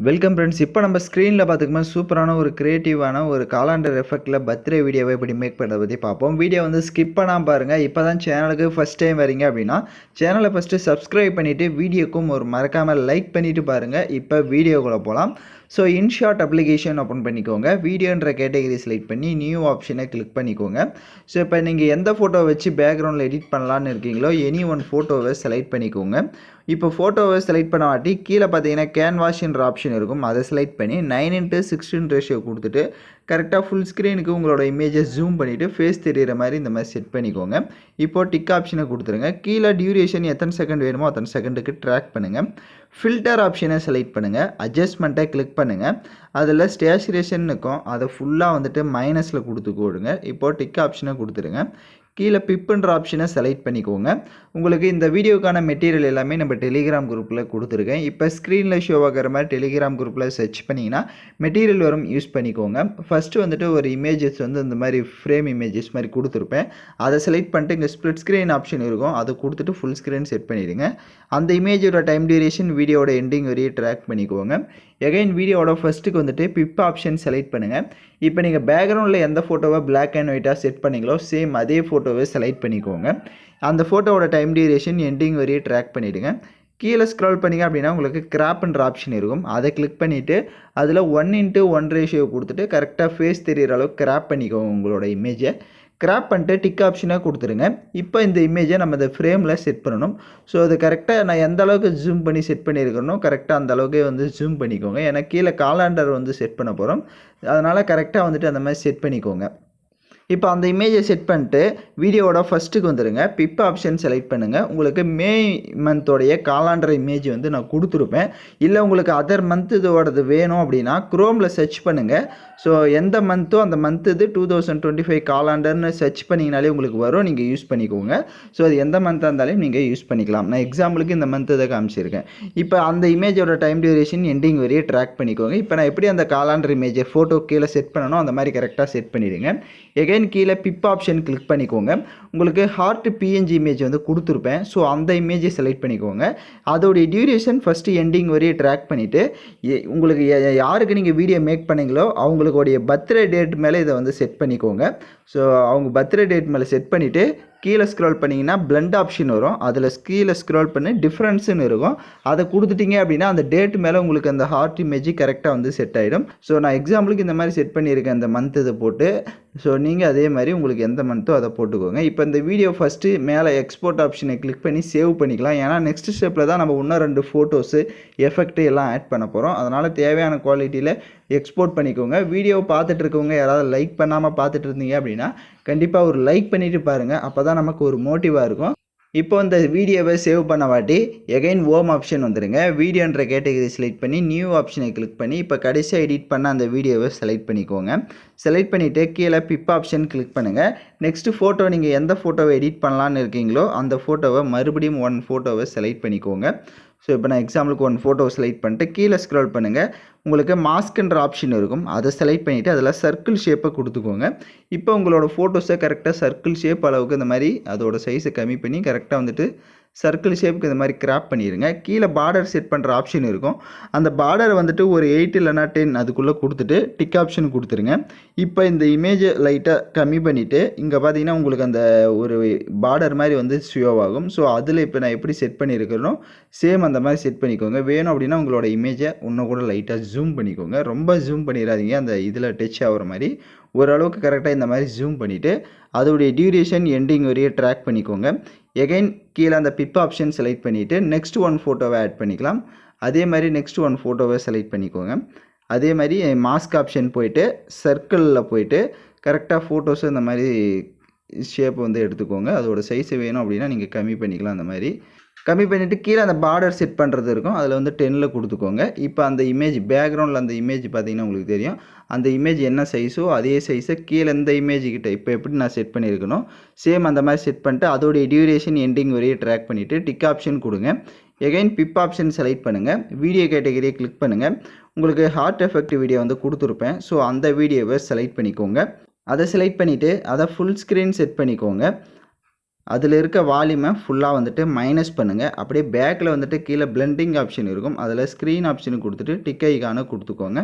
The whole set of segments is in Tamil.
Welcome friends. இப்போ நம்ம ஸ்க்ரீனில் பார்த்துக்கும்போது சூப்பரான ஒரு கிரியேட்டிவான ஒரு காலாண்டர் எஃபெக்ட்டில் பர்த்டே வீடியோவை எப்படி மேக் பண்ணுறதை பற்றி பார்ப்போம். வீடியோ வந்து ஸ்கிப் பண்ணாமல் பாருங்கள். இப்போ தான் சேனலுக்கு ஃபஸ்ட் டைம் வரீங்க அப்படின்னா சேனலை ஃபஸ்ட்டு சப்ஸ்கிரைப் பண்ணிவிட்டு வீடியோக்கும் ஒரு மறக்காமல் லைக் பண்ணிவிட்டு பாருங்கள். இப்போ வீடியோக்குள்ளே போகலாம். ஸோ இன்ஷாட் அப்ளிகேஷன் ஓப்பன் பண்ணிக்கோங்க. வீடியோன்ற கேட்டகரி செலக்ட் பண்ணி நியூ ஆப்ஷனை கிளிக் பண்ணிக்கோங்க. ஸோ இப்போ நீங்கள் எந்த ஃபோட்டோ வச்சு பேக்ரவுண்டில் எடிட் பண்ணலான்னு இருக்கீங்களோ எனி ஒன் ஃபோட்டோவை செலக்ட் பண்ணிக்கோங்க. இப்போ ஃபோட்டோவை செலக்ட் பண்ண வாட்டி கீழே பார்த்தீங்கன்னா கேன்வாஷ்ன்ற ஆப்ஷன் இருக்கும். அதை செலக்ட் பண்ணி 9:16 ரேஷியோ கொடுத்துட்டு கரெக்டாக ஃபுல் ஸ்க்ரீனுக்கு உங்களோட இமேஜை ஜூம் பண்ணிவிட்டு ஃபேஸ் தெரிகிற மாதிரி இந்த மாதிரி செட் பண்ணிக்கோங்க. இப்போது டிக் ஆப்ஷனை கொடுத்துருங்க. கீழே டியூரேஷன் எத்தனை செகண்ட் வேணுமோ அத்தனை செகண்டுக்கு ட்ராக் பண்ணுங்கள். ஃபில்டர் ஆப்ஷனை செலக்ட் பண்ணுங்கள். அட்ஜஸ்ட்மெண்ட்டை கிளிக் பண்ணுங்கள். அதில் ஸ்டேச்சுரேஷன் இருக்கும், அதை ஃபுல்லாக வந்துட்டு மைனஸில் கொடுத்துக்கோடுங்க. இப்போது டிக் ஆப்ஷனை கொடுத்துருங்க. கீழே பிப்புன்ற ஆப்ஷனை செலக்ட் பண்ணிக்கோங்க. உங்களுக்கு இந்த வீடியோக்கான மெட்டீரியல் எல்லாமே நம்ம டெலிகிராம் குரூப்பில் கொடுத்துருக்கேன். இப்போ ஸ்க்ரீனில் ஷோ ஆகிற மாதிரி டெலிகிராம் குரூப்பில் சர்ச் பண்ணிங்கன்னா மெட்டீரியல் வரும், யூஸ் பண்ணிக்கோங்க. ஃபஸ்ட்டு வந்துட்டு ஒரு இமேஜஸ் வந்து இந்த மாதிரி ஃப்ரேம் இமேஜஸ் மாதிரி கொடுத்துருப்பேன். அதை செலக்ட் பண்ணிட்டு இங்கே ஸ்ப்ளிட் ஸ்க்ரீன் ஆப்ஷன் இருக்கும், அதை கொடுத்துட்டு ஃபுல் ஸ்க்ரீன் செட் பண்ணிடுங்க. அந்த இமேஜோட டைம் டியூரேஷன் வீடியோட எண்டிங் வரையும் ட்ராக் பண்ணிக்கோங்க. எகைன் வீடியோட ஃபஸ்ட்டுக்கு வந்துட்டு பிப் ஆப்ஷன் செலக்ட் பண்ணுங்கள். இப்போ நீங்கள் பேக்ரவுண்டில் எந்த ஃபோட்டோவை பிளாக் அண்ட் ஒயிட்டாக செட் பண்ணிங்களோ சேம் அதே ஃபோட்டோவை செலக்ட் பண்ணிக்கோங்க. அந்த ஃபோட்டோவோட டைம் டியூரேஷன் எண்டிங் வரையும் ட்ராக் பண்ணிவிடுங்க. கீழே ஸ்க்ரால் பண்ணிங்க அப்படின்னா உங்களுக்கு கிராப்ன்ற ஆப்ஷன் இருக்கும், அதை கிளிக் பண்ணிவிட்டு அதில் 1:1 ரேஷியோ கொடுத்துட்டு கரெக்டாக ஃபேஸ் தெரிகிற அளவுக்கு கிராப் பண்ணிக்கோங்க. உங்களோட இமேஜை கிராப் பண்ணிட்டு டிக் ஆப்ஷனாக கொடுத்துருங்க. இப்போ இந்த இமேஜை நம்ம இந்த ஃப்ரேமில் செட் பண்ணணும். ஸோ அது கரெக்டாக நான் எந்த அளவுக்கு ஜூம் பண்ணி செட் பண்ணியிருக்கணும் கரெக்டாக அந்த அளவுக்கு வந்து ஜூம் பண்ணிக்கோங்க. ஏன்னா கீழே காலாண்டர் வந்து செட் பண்ண போகிறோம், அதனால் கரெக்டாக வந்துட்டு அந்த மாதிரி செட் பண்ணிக்கோங்க. இப்போ அந்த இமேஜை செட் பண்ணிட்டு வீடியோவோட ஃபஸ்ட்டுக்கு வந்துடுங்க. பிப் ஆப்ஷன் செலக்ட் பண்ணுங்கள். உங்களுக்கு மே மந்தோடைய காலாண்டர் இமேஜ் வந்து நான் கொடுத்துருப்பேன். இல்லை உங்களுக்கு அதர் மந்த் இதோடது வேணும் அப்படின்னா குரோமில் சர்ச் பண்ணுங்கள். ஸோ எந்த மந்த்தோ அந்த மந்த் இது 2025 காலாண்டர்னு சர்ச் பண்ணிங்கனாலே உங்களுக்கு வரும், நீங்கள் யூஸ் பண்ணிக்கோங்க. ஸோ அது எந்த மந்த்தாக இருந்தாலும் நீங்கள் யூஸ் பண்ணிக்கலாம். நான் எக்ஸாம்பிளுக்கு இந்த மந்த் இதை காமிச்சிருக்கேன். இப்போ அந்த இமேஜோட டைம் டியூரேஷன் எண்டிங் வரையும் ட்ராக் பண்ணிக்கோங்க. இப்போ நான் எப்படி அந்த காலாண்டர் இமேஜை ஃபோட்டோ கீழே செட் பண்ணணும் அந்த மாதிரி கரெக்டாக செட் பண்ணிவிடுங்க. எகைன் கீழே பிப் ஆப்ஷன் கிளிக் பண்ணிக்கோங்க. உங்களுக்கு ஹார்ட் பிஎன்ஜி இமேஜ் வந்து கொடுத்துருப்பேன். ஸோ அந்த இமேஜை செலக்ட் பண்ணிக்கோங்க. அதோடைய டியூரேஷன் ஃபஸ்ட்டு எண்டிங் வரையும் ட்ராக் பண்ணிவிட்டு உங்களுக்கு யாருக்கு நீங்கள் வீடியோ மேக் பண்ணீங்களோ அவங்களுடைய பர்த்டே டேட் மேலே இதை வந்து செட் பண்ணிக்கோங்க. ஸோ அவங்க பர்த்டே டேட் மேலே செட் பண்ணிவிட்டு கீழே ஸ்க்ரால் பண்ணிங்கன்னா பிளண்ட் ஆப்ஷன் வரும், அதில் கீழே ஸ்க்ரால் பண்ணி டிஃப்ரென்ஸுன்னு இருக்கும், அதை கொடுத்துட்டிங்க அப்படின்னா அந்த டேட் மேலே உங்களுக்கு அந்த ஹார்ட் இமேஜ் கரெக்டாக வந்து செட் ஆகிடும். ஸோ நான் எக்ஸாம்பிளுக்கு இந்த மாதிரி செட் பண்ணியிருக்கேன் அந்த மந்த் இதை போட்டு. ஸோ நீங்கள் அதே மாதிரி உங்களுக்கு எந்த மந்த்தோ அதை போட்டுக்கோங்க. இப்போ இந்த வீடியோ ஃபஸ்ட்டு மேலே எக்ஸ்போர்ட் ஆப்ஷனை கிளிக் பண்ணி சேவ் பண்ணிக்கலாம். ஏன்னா நெக்ஸ்ட் ஸ்டெப்பில் தான் நம்ம இன்னும் 2 ஃபோட்டோஸு எஃபெக்ட்டு எல்லாம் ஆட் பண்ண போகிறோம். அதனால் தேவையான குவாலிட்டியில் எக்ஸ்போர்ட் பண்ணிக்கோங்க. வீடியோவை பார்த்துட்டு இருக்கவங்க யாராவது லைக் பண்ணாமல் பார்த்துட்டு இருந்தீங்க அப்படின்னா கண்டிப்பாக ஒரு லைக் பண்ணிவிட்டு பாருங்கள், அப்போ தான் நமக்கு ஒரு மோட்டிவாக இருக்கும். இப்போ இந்த வீடியோவை சேவ் பண்ண வாட்டி எகைன் ஹோம் ஆப்ஷன் வந்துடுங்க. வீடியோன்ற கேட்டகரி செலக்ட் பண்ணி நியூ ஆப்ஷனை கிளிக் பண்ணி இப்போ கடைசியாக எடிட் பண்ண அந்த வீடியோவை செலக்ட் பண்ணிக்கோங்க. செலக்ட் பண்ணிவிட்டு கீழே பிப் ஆப்ஷன் கிளிக் பண்ணுங்கள். நெக்ஸ்ட்டு ஃபோட்டோ நீங்கள் எந்த ஃபோட்டோவை எடிட் பண்ணலான்னு இருக்கீங்களோ அந்த ஃபோட்டோவை மறுபடியும் 1 ஃபோட்டோவை செலக்ட் பண்ணிக்கோங்க. ஸோ இப்போ நான் எக்ஸாம்பிளுக்கு 1 ஃபோட்டோ செலக்ட் பண்ணிட்டு கீழே ஸ்க்ரால் பண்ணுங்கள். உங்களுக்கு மாஸ்க்ன்ற ஆப்ஷன் இருக்கும், அதை செலக்ட் பண்ணிவிட்டு அதில் சர்க்கிள் ஷேப்பை கொடுத்துக்கோங்க. இப்போ உங்களோட ஃபோட்டோஸை கரெக்டாக சர்க்கிள் ஷேப் அளவுக்கு இந்த மாதிரி அதோட சைஸை கம்மி பண்ணி கரெக்டாக வந்துட்டு சர்க்கிள் ஷேப்புக்கு இந்த மாதிரி கிராப் பண்ணிடுங்க. கீழே பார்டர் செட் பண்ணுற ஆப்ஷன் இருக்கும், அந்த பார்டர் வந்துட்டு ஒரு 8 இல்லைனா 10 அதுக்குள்ளே கொடுத்துட்டு டிக் ஆப்ஷன் கொடுத்துருங்க. இப்போ இந்த இமேஜை லைட்டாக கம்மி பண்ணிவிட்டு இங்கே பார்த்தீங்கன்னா உங்களுக்கு அந்த ஒரு பார்டர் மாதிரி வந்து ஷோ ஆகும். ஸோ அதில் இப்போ நான் எப்படி செட் பண்ணியிருக்கிறனோ சேம் அந்த மாதிரி செட் பண்ணிக்கோங்க. வேணும் அப்படின்னா உங்களோட இமேஜை இன்னும் கூட லைட்டாக ஜூம் பண்ணிக்கோங்க. ரொம்ப ஜூம் பண்ணிடாதீங்க, அந்த இதில் டச் ஆகிற மாதிரி ஓரளவுக்கு கரெக்டாக இந்த மாதிரி ஜூம் பண்ணிவிட்டு அதோடைய டியூரேஷன் எண்டிங் வரையும் ட்ராக் பண்ணிக்கோங்க. எகைன் கீழே அந்த பிப் ஆப்ஷன் செலக்ட் பண்ணிவிட்டு நெக்ஸ்ட் 1 ஃபோட்டோவை ஆட் பண்ணிக்கலாம். அதே மாதிரி நெக்ஸ்ட் 1 ஃபோட்டோவை செலக்ட் பண்ணிக்கோங்க. அதே மாதிரி மாஸ்க் ஆப்ஷன் போயிட்டு சர்க்கிளில் போயிட்டு கரெக்டாக ஃபோட்டோஸை இந்த மாதிரி ஷேப் வந்து எடுத்துக்கோங்க. அதோட சைஸு வேணும் அப்படின்னா நீங்கள் கம்மி பண்ணிக்கலாம். அந்த மாதிரி கம்மி பண்ணிவிட்டு கீழே அந்த பார்டர் செட் பண்ணுறது இருக்கும், அதில் வந்து 10ல் கொடுத்துக்கோங்க. இப்போ அந்த இமேஜ் பேக்ரவுண்டில் அந்த இமேஜ் பார்த்தீங்கன்னா உங்களுக்கு தெரியும், அந்த இமேஜ் என்ன சைஸோ அதே சைஸை கீழே இந்த இமேஜுக்கிட்ட இப்போ எப்படி நான் செட் பண்ணியிருக்கணும் சேம் அந்த மாதிரி செட் பண்ணிட்டு அதோடைய டியூரேஷன் எண்டிங் வரையும் ட்ராக் பண்ணிவிட்டு டிக் ஆப்ஷன் கொடுங்க. எகைன் பிப் ஆப்ஷன் செலக்ட் பண்ணுங்கள். வீடியோ கேட்டகரியை கிளிக் பண்ணுங்கள். உங்களுக்கு ஹார்ட் எஃபெக்ட் வீடியோ வந்து கொடுத்துருப்பேன். ஸோ அந்த வீடியோவை செலக்ட் பண்ணிக்கோங்க. அதை செலக்ட் பண்ணிவிட்டு அதை ஃபுல் ஸ்க்ரீன் செட் பண்ணிக்கோங்க. அதில் இருக்க வால்யூமை ஃபுல்லாக வந்துட்டு மைனஸ் பண்ணுங்கள். அப்படியே பேக்கில் வந்துட்டு கீழே பிளெண்டிங் ஆப்ஷன் இருக்கும். அதில் ஸ்க்ரீன் ஆப்ஷனு கொடுத்துட்டு டிக் ஐகானை கொடுத்துக்கோங்க.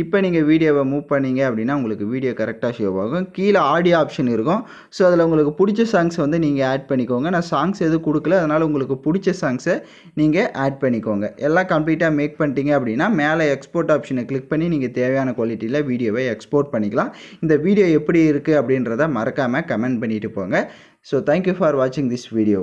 இப்போ நீங்கள் வீடியோவை மூவ் பண்ணீங்க அப்படின்னா உங்களுக்கு வீடியோ கரெக்டாக ஷோ ஆகும். கீழே ஆடியோ ஆப்ஷன் இருக்கும். ஸோ அதில் உங்களுக்கு பிடிச்ச சாங்ஸ் வந்து நீங்கள் ஆட் பண்ணிக்கோங்க. நான் சாங்ஸ் எதுவும் கொடுக்கல, அதனால் உங்களுக்கு பிடிச்ச சாங்ஸை நீங்கள் ஆட் பண்ணிக்கோங்க. எல்லாம் கம்ப்ளீட்டாக மேக் பண்ணிட்டீங்க அப்படின்னா மேலே எக்ஸ்போர்ட் ஆப்ஷனை கிளிக் பண்ணி நீங்கள் தேவையான குவாலிட்டியில் வீடியோவை எக்ஸ்போர்ட் பண்ணிக்கலாம். இந்த வீடியோ எப்படி இருக்குது அப்படின்றத மறக்காமல் கமெண்ட் பண்ணிட்டு போங்க. So thank you for watching this video.